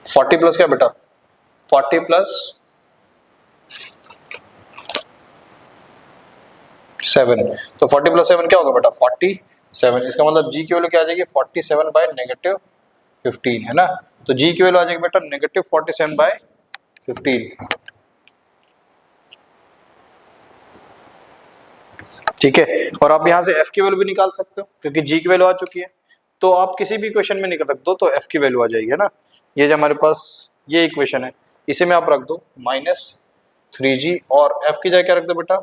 40 प्लस क्या बेटा 40 प्लस 7, तो 40 प्लस 7 क्या होगा बेटा 47, इसका मतलब g की वैल्यू क्या आ जाएगी 47 बाय -15, है ना, तो g की वैल्यू आ जाएगी बेटा -47 बाय 15, ठीक है। और आप यहाँ से f की वैल्यू भी निकाल सकते हो क्योंकि g की वैल्यू आ चुकी है, तो आप किसी भी इक्वेशन में निकल रख दो तो f की वैल्यू आ जाएगी, है ना। ये जो हमारे पास ये इक्वेशन है इसे में आप रख दो -3g और f की जगह क्या रख दो बेटा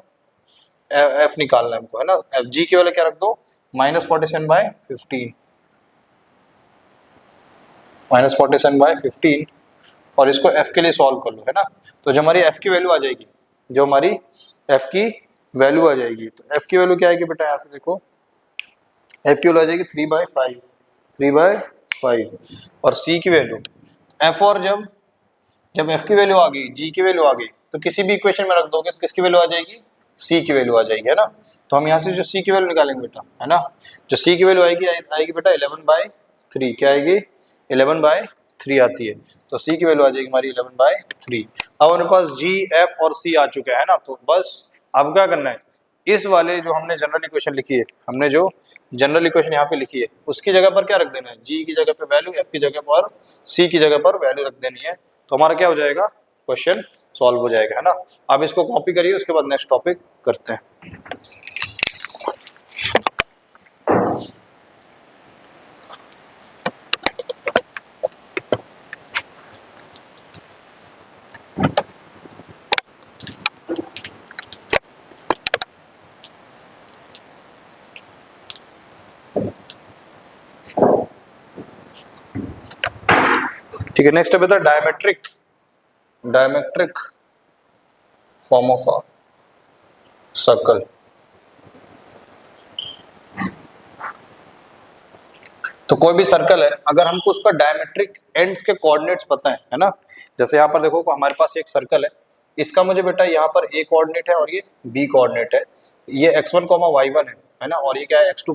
f निकालना है हमको, है ना, g की वैल्यू क्या रख दो -47 बाय 15, -47/15 और इसको f के लिए सॉल्व कर लो, है ना। तो जो हमारी f की वैल्यू आ जाएगी, जो हमारी f की वैल्यू आ जाएगी, तो f की वैल्यू क्या आएगी बेटा, यहाँ से देखो f की वैल्यू आ जाएगी 3/5 और c की वैल्यू f, और जब f की वैल्यू आ गई g की वैल्यू आ गई तो किसी भी इक्वेशन में रख दोगे तो किसकी वैल्यू आ जाएगी c की वैल्यू आ जाएगी, है ना। तो हम यहाँ से जो c की वैल्यू निकालेंगे बेटा, है ना, जो c की वैल्यू आएगी बेटा 11/3, क्या आएगी 11/3 आती है, तो c की वैल्यू आ जाएगी हमारी 11/3। अब हमारे पास g f और c आ चुका है ना, तो बस अब क्या करना है, इस वाले जो हमने जनरल इक्वेशन लिखी है, हमने जो जनरल इक्वेशन यहाँ पे लिखी है उसकी जगह पर क्या रख देना है, g की जगह पे वैल्यू, f की जगह पर, c की जगह पर वैल्यू रख देनी है, तो हमारा क्या हो जाएगा क्वेश्चन सॉल्व हो जाएगा, है ना। आप इसको कॉपी करिए, उसके बाद नेक्स्ट टॉपिक करते हैं। ठीक है, नेक्स्ट है बेटा diametric form of a circle. तो कोई भी सर्कल है, अगर हमको उसका डायमेट्रिक एंड्स के कोऑर्डिनेट्स पता है ना, जैसे यहाँ पर देखो हमारे पास एक सर्कल है, इसका मुझे बेटा यहाँ पर ए कोऑर्डिनेट है और ये बी कोऑर्डिनेट है, ये x1, y1 है ना, और ये क्या है x2,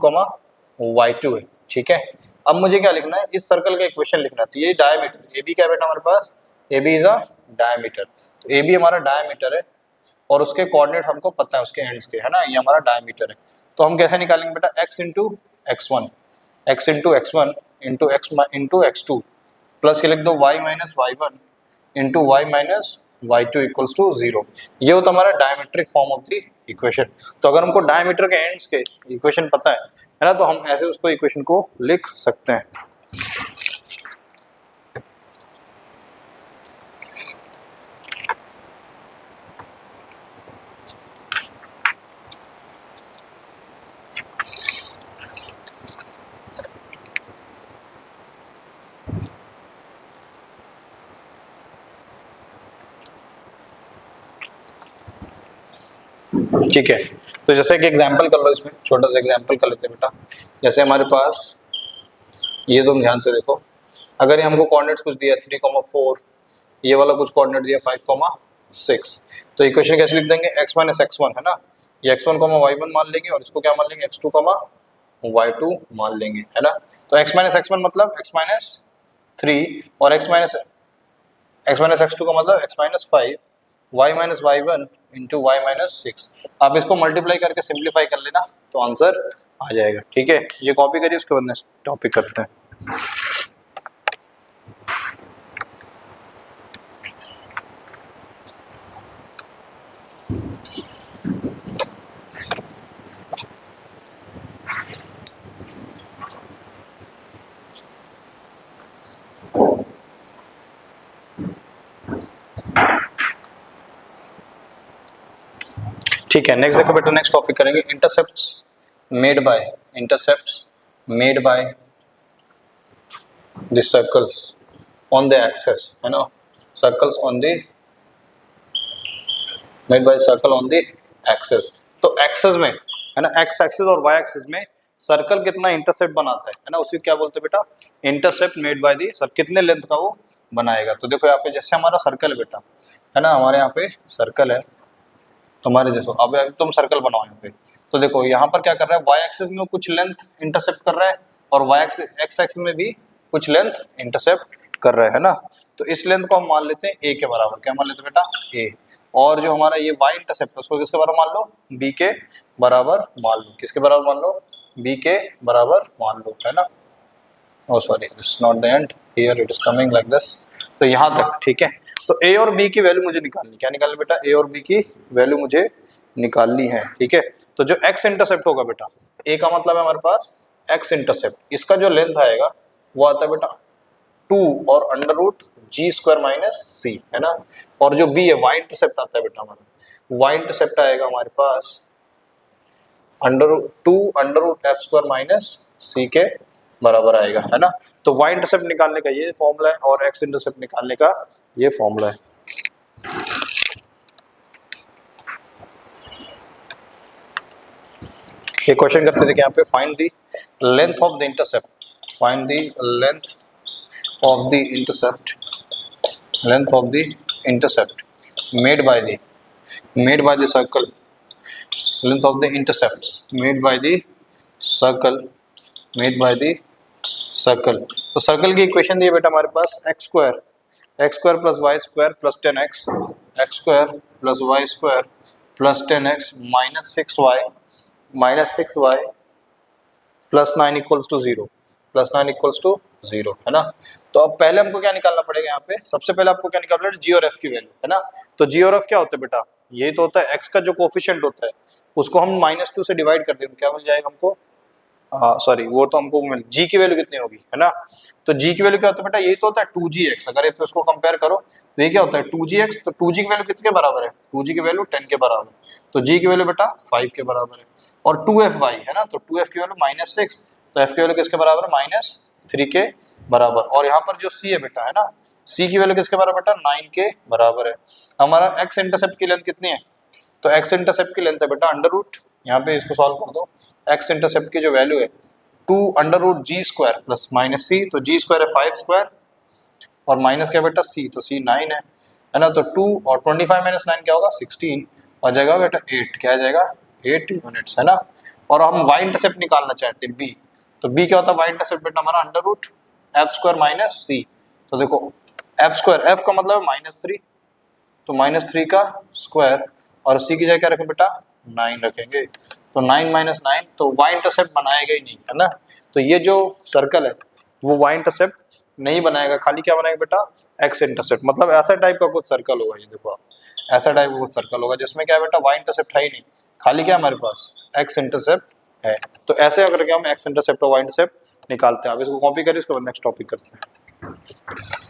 y2 है। ठीक है, अब मुझे क्या लिखना है, इस सर्कल का इक्वेशन लिखना है। तो ये डायमीटर ए बी क्या है बेटा हमारे पास, A B is a diameter, तो ए बी हमारा डायमीटर है और उसके कोऑर्डिनेट हमको पता है उसके एंड्स के, है ना, ये हमारा डायमीटर है। तो हम कैसे निकालेंगे बेटा, x into x1 into x2 plus ये लिख दो y minus y1 into y minus y2 equals to 0। ये होता हमारा diametric form of the equation. तो अगर हमको डायमीटर के एंड्स के इक्वेशन पता है ना, तो हम ऐसे उसको इक्वेशन को लिख सकते हैं। ठीक है, तो जैसे कि एग्जांपल कर लो, इसमें छोटा सा एग्जांपल कर लेते हैं बेटा। जैसे हमारे पास ये, तुम ध्यान से देखो, अगर ये हमको कोऑर्डिनेट्स कुछ दिया 3,4, ये वाला कुछ कोऑर्डिनेट दिया 5,6, तो इक्वेशन कैसे लिख देंगे, x माइनस x1 है ना, ये x1, y1 मान लेंगे और इसको क्या मान लेंगे, x2, y2 मान लेंगे, है ना। तो x माइनस x1 मतलब x माइनस 3 और x माइनस x2 का मतलब x minus 5, y minus y1 into y minus 6। आप इसको मल्टीप्लाई करके सिंप्लीफाई कर लेना तो आंसर आ जाएगा। ठीक है, ये कॉपी करिए, उसके बाद टॉपिक करते हैं। ठीक है, नेक्स्ट देखो बेटा, नेक्स्ट टॉपिक करेंगे intercepts made by the circles on the axes, है ना, circles on the made by circle on the axes. तो एक्सेस में, है ना, एक्स एक्सिस और वाई एक्सिस में सर्कल कितना इंटरसेप्ट बनाता है ना, उसी क्या बोलते हैं बेटा, intercept made by the, sir कितने लेंथ का वो बनाएगा। तो देखो यहाँ पे जैसे हमारा सर्कल है बेटा, है ना, हमारे यहाँ पे सर्कल है तुम्हारे जैसे, अब तुम सर्कल बनाओ यहाँ पे। तो देखो यहाँ पर क्या कर रहा है, वाई एक्सिस में कुछ लेंथ इंटरसेप्ट कर रहा है और वाई एक्सिस एक्स एक्सिस में भी कुछ लेंथ इंटरसेप्ट कर रहा है ना। तो इस लेंथ को हम मान लेते हैं ए के बराबर, क्या मान लेते हैं बेटा, ए। और जो हमारा ये वाई इंटरसेप्ट है उसको किसके बराबर मान लो, बी के बराबर मान लो, किसके बराबर मान लो, बी के बराबर मान लो, है ना। Oh sorry, this is not the end, here it is coming like this. तो यहाँ तक ठीक है। तो ए और बी की वैल्यू मुझे निकालनी, क्या निकालनी बेटा, ए और बी की वैल्यू मुझे निकालनी है। ठीक है, तो जो एक्स इंटरसेप्ट होगा बेटा, ए का मतलब है हमारे पास एक्स इंटरसेप्ट, इसका जो लेंथ आएगा वो आता है बेटा 2 और अंडर रूट जी स्क्वायर माइनस सी, है ना। और जो बी है वाई इंटरसेप्ट आता है बेटा हमारा, वाई इंटरसेप्ट आएगा हमारे पास under root f square minus c के बराबर आएगा, है ना। तो y इंटरसेप्ट निकालने का ये फॉर्मूला है और x इंटरसेप्ट निकालने का ये फॉर्मूला है। ये क्वेश्चन करते थे कि यहाँ पे find the length of the intercept, find the length of the intercept made by the circle, length of the intercepts made by the circle. तो सर्कल की इक्वेशन दी है बेटा हमारे पास x square plus Y square plus 10x, x square plus Y square plus 10x minus 6y plus 9 equals to 0, है ना। तो अब पहले हमको क्या निकालना पड़ेगा, यहाँ पे सबसे पहले आपको क्या निकालना है, जी और एफ की वैल्यू, है ना। तो जी और एफ क्या होता है बेटा, ये तो होता है एक्स का जो कोफिशिएंट होता है उसको हम -2 से डिवाइड कर देंगे, क्या मिल जाएगा हमको, सॉरी वो तो हमको जी की वैल्यू कितनी होगी, है ना। तो जी की वैल्यू क्या होता है बेटा, ये तो होता है 2gx, अगर ये उसको कंपेयर करो तो ये क्या होता है 2gx। तो 2g की वैल्यू कितने बराबर है, 2g की वैल्यू 10 के बराबर, तो g की वैल्यू बेटा 5 के बराबर है। और 2fy है ना, तो 2f की वैल्यू -6, तो f की वैल्यू किसके बराबर है, 3 के बराबर। और यहाँ पर जो c है बेटा है ना, c की वैल्यू किसके बराबर बेटा 9 के बराबर है। हमारा x इंटरसेप्ट की लेंथ कितनी है, तो x इंटरसेप्ट की लेंथ है बेटा अंडर रूट, यहाँ पे इसको सॉल्व कर दो, x इंटरसेप्ट की जो वैल्यू है 2 अंडर रूट जी स्क्वायर प्लस माइनस सी, तो जी स्क्वायर है 5 स्क्वायर और माइनस क्या बेटा c, तो c 9 है ना, तो 2 और 25 माइनस 9 क्या होगा 16, और जाएगा बेटा 8, क्या आ जाएगा 8 यूनिट्स है ना। और हम y इंटरसेप्ट निकालना चाहते हैं b, तो b क्या होता है y इंटरसेप्ट बेटा हमारा under root f square minus c, तो देखो एफ स्क्वायर, एफ का मतलब है -3, तो -3 का स्क्वायर और c की जगह क्या रखें बेटा 9 रखेंगे, तो 9 माइनस 9, तो y इंटरसेप्ट बनाएगा ही नहीं है ना। तो ये जो सर्कल है वो y इंटरसेप्ट नहीं बनाएगा, खाली क्या बनाएगा बेटा x इंटरसेप्ट, मतलब ऐसा टाइप का कुछ सर्कल होगा, ये देखो आप ऐसा टाइप का कुछ सर्कल होगा जिसमें क्या है बेटा y इंटरसेप्ट है ही नहीं, खाली क्या हमारे पास x इंटरसेप्ट है। तो ऐसे अगर क्या हम x इंटरसेप्ट और y इंटरसेप्ट निकालते हैं। आप इसको कॉपी करें, इसके बाद नेक्स्ट टॉपिक करते हैं।